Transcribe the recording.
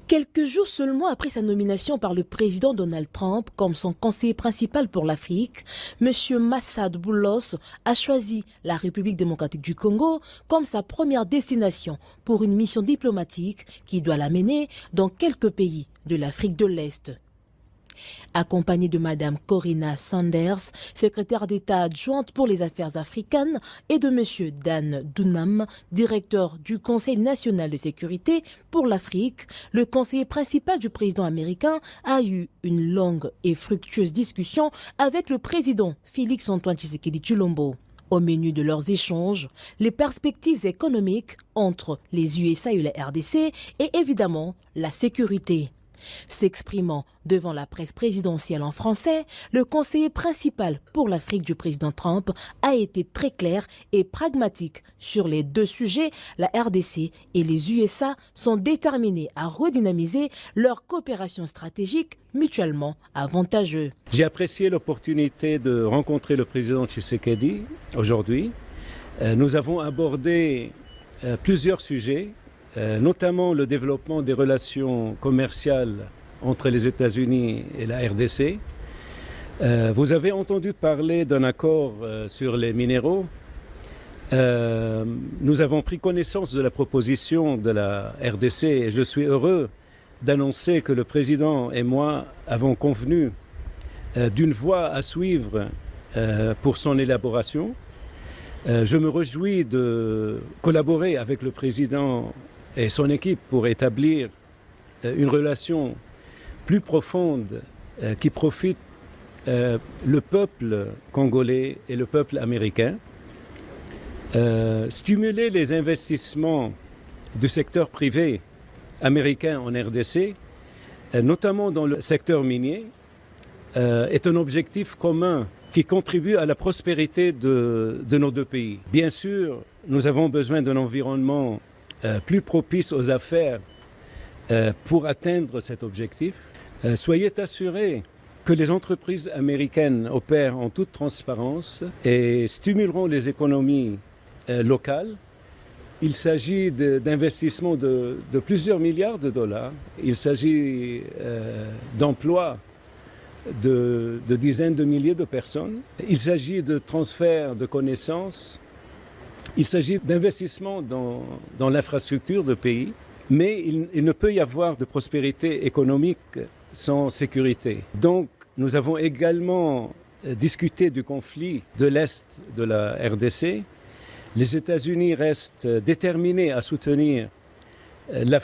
Quelques jours seulement après sa nomination par le président Donald Trump comme son conseiller principal pour l'Afrique, M. Massad Boulos a choisi la République démocratique du Congo comme sa première destination pour une mission diplomatique qui doit l'amener dans quelques pays de l'Afrique de l'Est. Accompagnée de Mme Corinna Sanders, secrétaire d'État adjointe pour les affaires africaines, et de M. Dan Dunham, directeur du Conseil national de sécurité pour l'Afrique, le conseiller principal du président américain a eu une longue et fructueuse discussion avec le président Félix-Antoine Tshisekedi Tshilombo. Au menu de leurs échanges, les perspectives économiques entre les USA et la RDC et évidemment la sécurité. S'exprimant devant la presse présidentielle en français, le conseiller principal pour l'Afrique du président Trump a été très clair et pragmatique sur les deux sujets. La RDC et les USA sont déterminés à redynamiser leur coopération stratégique mutuellement avantageuse. J'ai apprécié l'opportunité de rencontrer le président Tshisekedi aujourd'hui. Nous avons abordé plusieurs sujets, notamment le développement des relations commerciales entre les États-Unis et la RDC. Vous avez entendu parler d'un accord sur les minéraux. Nous avons pris connaissance de la proposition de la RDC et je suis heureux d'annoncer que le président et moi avons convenu d'une voie à suivre pour son élaboration. Je me réjouis de collaborer avec le président et son équipe pour établir une relation plus profonde qui profite le peuple congolais et le peuple américain. Stimuler les investissements du secteur privé américain en RDC, notamment dans le secteur minier, est un objectif commun qui contribue à la prospérité de nos deux pays. Bien sûr, nous avons besoin d'un environnement plus propice aux affaires pour atteindre cet objectif. Soyez assurés que les entreprises américaines opèrent en toute transparence et stimuleront les économies locales. Il s'agit d'investissements de plusieurs milliards de dollars. Il s'agit d'emplois de dizaines de milliers de personnes. Il s'agit de transferts de connaissances. Il s'agit d'investissements dans l'infrastructure de pays. Mais il ne peut y avoir de prospérité économique sans sécurité. Donc, nous avons également discuté du conflit de l'Est de la RDC. Les États-Unis restent déterminés à soutenir